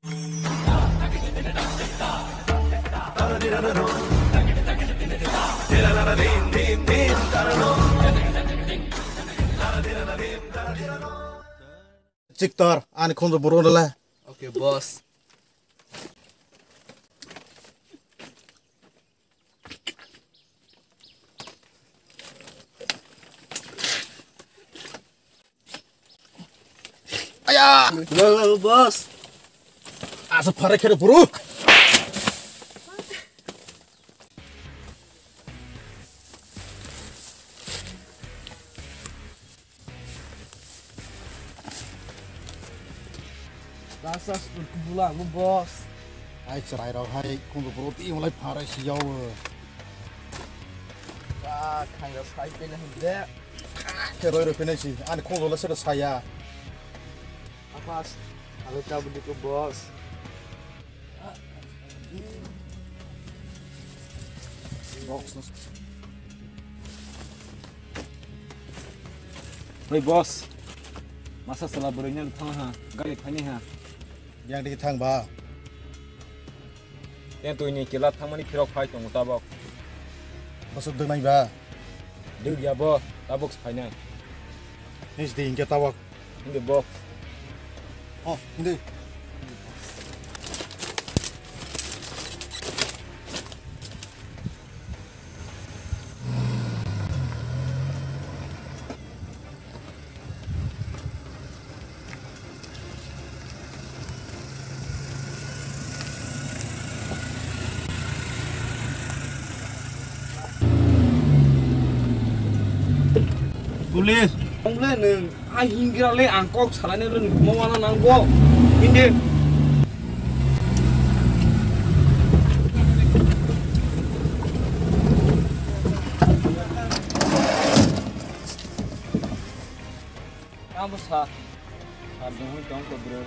Ciktor, ani kondo burung lah. Oke, bos. Ayah, Halo, bos. asap parah kira buru. Rasa seperti bulan, bos. Ay cerai rau hai kondo buru ti mulai parah siau. Wah, kayak saya pilih deh. Keroi rupanya sih, ani kondo lah sudah saya. Apa? Aku cabut ke bos. Box. Hei bos, masa setelah berenya di tengah gak ikannya ha? Yang di thang ba. Yang tuh ini kilat tang mani pirok fai tong tabok. Masuk dengan ba. Dia dia bo tabok sepanjang. Nis di ingke tawak. Ini box. Oh, ini. Tulis. Ang leneng, ay hinggir le angkok salahnya ren mau mana nanggo. Ini. Apa sah? Ada yang tong ko bro.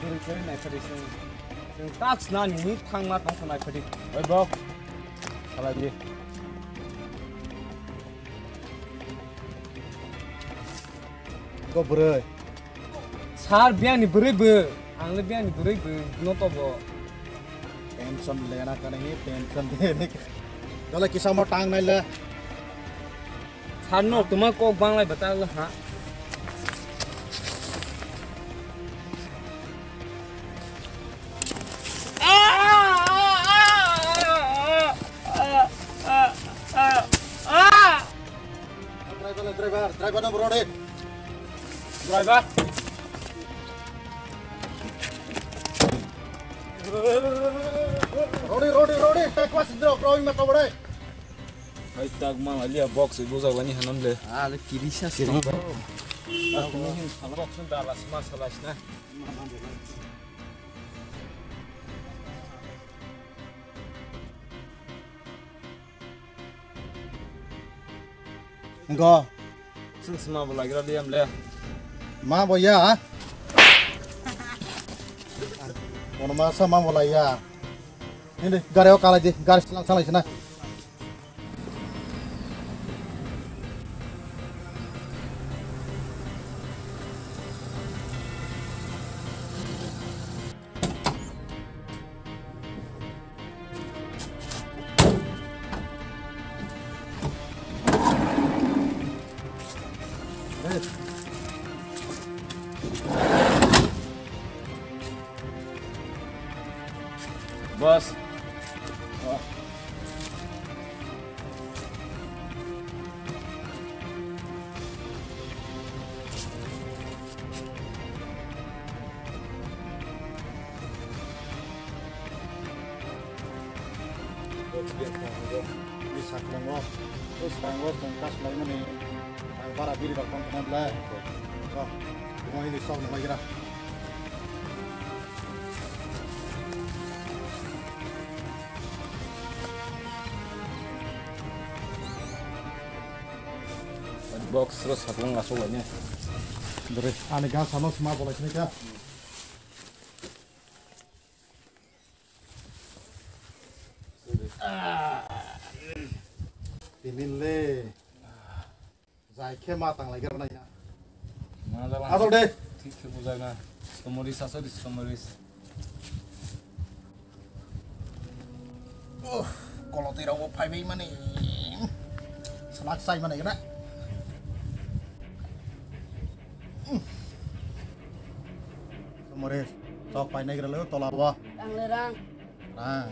Diri kau naik tadi sih. Yang tax nani ni thang mat tong naik tadi. Hei bok. Salah dia. Kau beri. Sar biar ni beri be, angle biar ni beri be, noto bo. Pension लेना का नहीं pension देने का kalau kisah mau tang naik lah Sar no, तुम्हारे को बांग्ला बता लो हाँ. driver nomor rode Driver. rode tak kuas drop rowing mata bode Hei tag mang alia box ibu zak lani hanam le. Ah, le kiri sah sih. Aku ni box ni dah las mas las na. enggak Sing semua bola kira diam le. ma boya ha mau masa ma bola ya ini gareo kala di garis lang salah sana Bos. bisa kelengok terus kelengok tongkas lain nih para diri bakal kenal oh semua ini soal nama kira Box terus aku ngasuk lagi. dari aneh gas sama semua boleh sini ya Pimin le, zai ke matang lagi karena ya. Mana dah Asal deh. ঠিক আছে বুঝাই না। Komoris asal di komoris. Kalau tidak mau pay mana? Selesai mana kena? Kemudian sok pay naik dulu tolak wah. Ang lerang. Nah,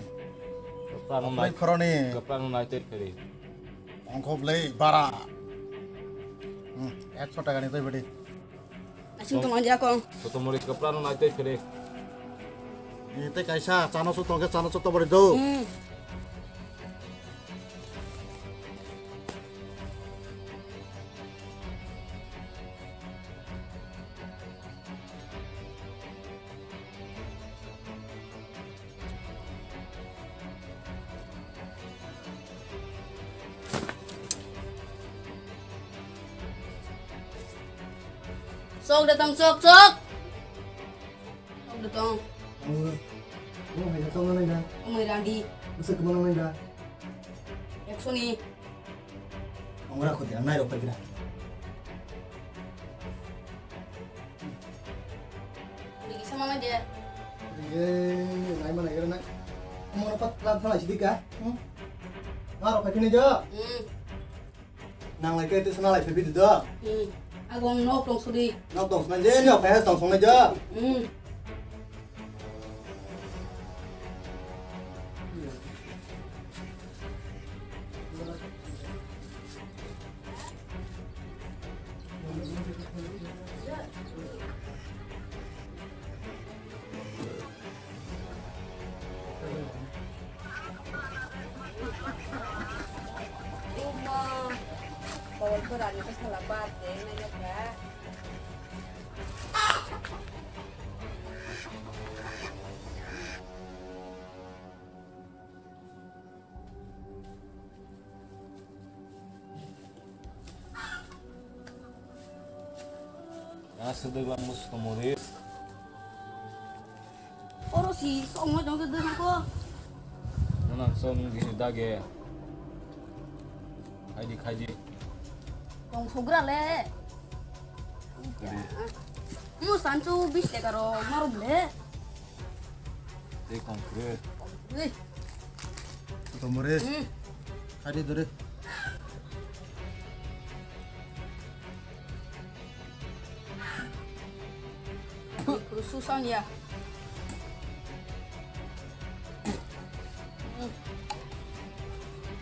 Kepran apa koroni? United kali. Angkop leh bara. 100 টাকা নিতে বেটি Asin to manja ko. Kotomori Kepran United kali. নিতে কাইসা চানসো তোকে চানসো তো বড় দো Sok datang sok sok. Sok datang. Oh, hanya tong nang dah. Umay randi. Masa kemana nang dah? 100 ni. Ongra ko dia nai ro pa gira. Lagi sama mana dia? Ye, nai mana gira nai. Mau dapat lam sana sidik ka? Ngaro pa kini jo. Nang lagi itu sana lagi bibi do. Agong nok tong sudi. Nok tong sana je, nok pa tong sana jo. Kalau berani pas salah bate, nanya ka. Nasa vamos Kotomoris. Oro si, songo jong ke dana ko. Nanan som gini dage. Kaji. Tong sogra le. Mu sanchu bis le karo marum le. Te konkret. Wih. Tomore. Kadi dure. Susah ya.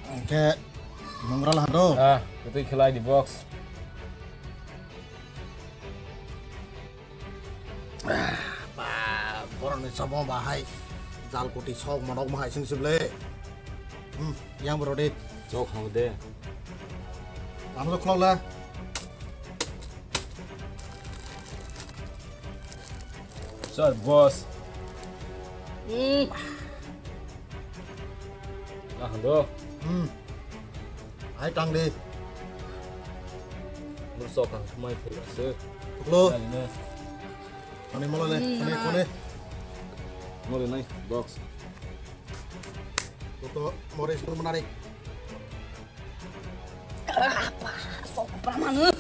Oke. Mongral hando. Itu khilai di box. Boron sabong bahai. Jal kuti sok modok mahai sing seble. Yang berodit. Jok hau de. Langsung klok lah. Shot boss. Hando. Hai tang đi. Lu sok kang mai phase. Lo. Ini. Kone molo le. Kone. Mulai naik box. Toto Moris pun menarik. Apa? Sok pramane.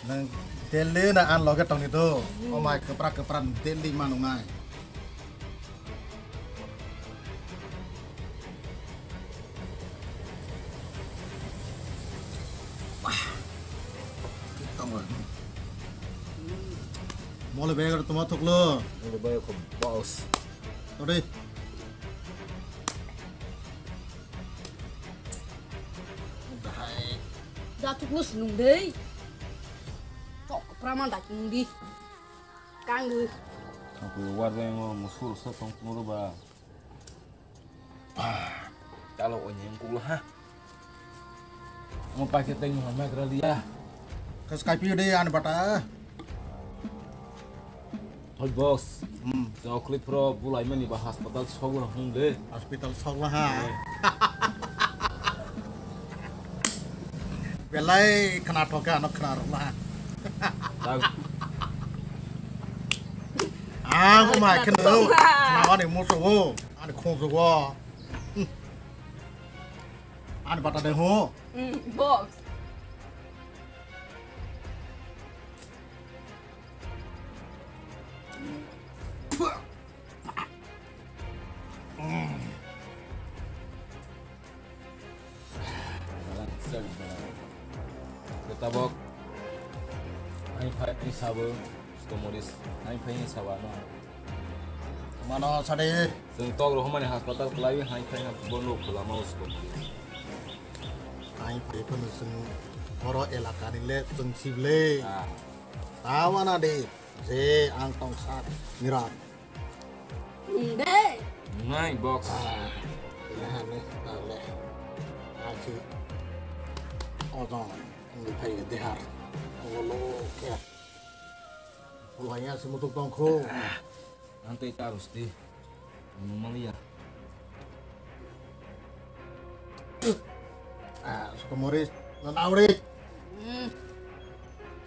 Nang tele na an loget tong itu. Oh my keprak-kepran teli manungai. Mulai bayar tuh matuk lo. Mulai bayar ke box. Tadi. Datuk lu senung deh. Sok praman dak di. Kang du. Aku warga yang musuh setong mulu ba. Kalau onyeng kulah ha. Mau pakai teng Muhammad Ralia. Ke Skype deh an bata. Hot box. So clip pro pulai mani ba hospital sogla hunde. Hospital sok lah ha. Belai kena toka anak kena lah. Aku mah kena. Kenapa nih musuh? Ada kongsu gua. Ada bata deh ho. Box. Sir. Kita bok. Hai pai sabu. Komoris. Hai pai sabano. Mana sade? Sing tok roh mane hospital kelai hai pai na bono kelama usko. Ai pe pun sing horo elaka ni le tung sible. Ah. Tawana de. Je ang tong sat nirat. Nungde. Nai box. Ilahan ni ale. Aci. Odong ni pai dehar. Olo ke. Pulanya semutuk tongko. Nanti kita gusti. Malia. Soto Morris non aurit.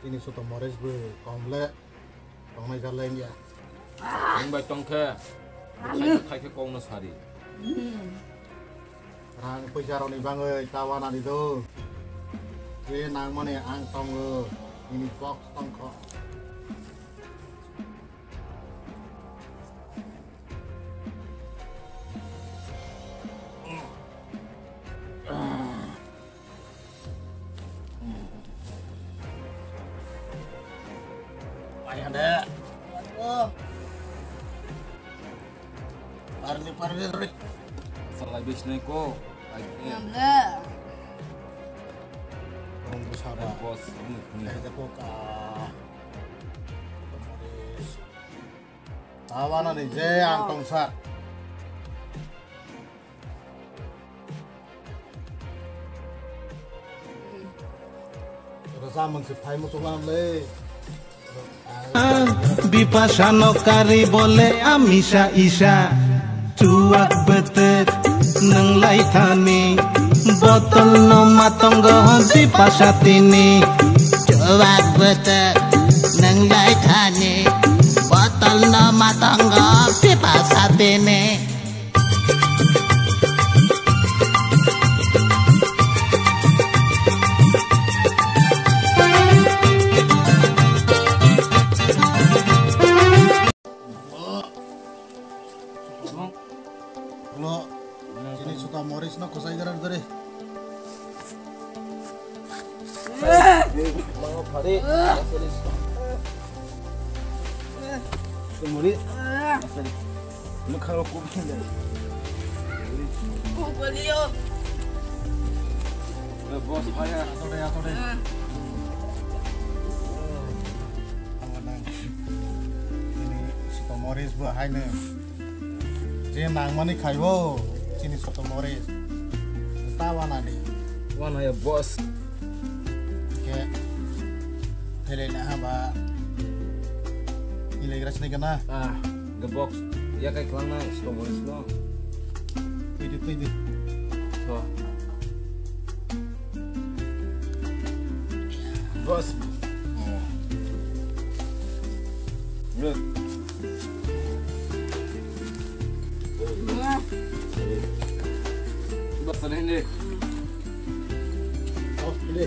Ini soto Morris be komple. Tong mai lain ya. Yang baik tongke. Kai ke kong nasari. Rang pejaro ni bang euy kawanan itu. Ye nang mane ang tong ini box tongko. Ada. Oh. Parli rik. Salah bisnes ko. Ngamle. Orang besar. Bos ni. Kita poka. Tawanan ni je ang tong sat. Terus amang si pai mo sulam le. Bipasha নকারি বলে আমিষা ইশা চুয়াক বেতের নংলাই থানি বোতল নমাতঙ্গ বিপাশা তিনি চুয়াক বেতের নংলাই থানি বোতল নমাতঙ্গ বিপাশা তিনি Lo ini suka Morris no kusai garan tadi. Mga pare. Komoris. Asali. Mukhang ko bigyan. Kukulio. Bos paya. Atau deh. Awanang. Ini suka Morris bahai nih. Jadi nang mana kaiwo, sini soto Morris. Tawa nadi. Wana ya bos. Oke. Tele na haba. Nilai geras nih kena. Ah, the box. Ya kayak kelana Komoris no. Itu. So. Bos. Look. Bos ini. Oh, ini.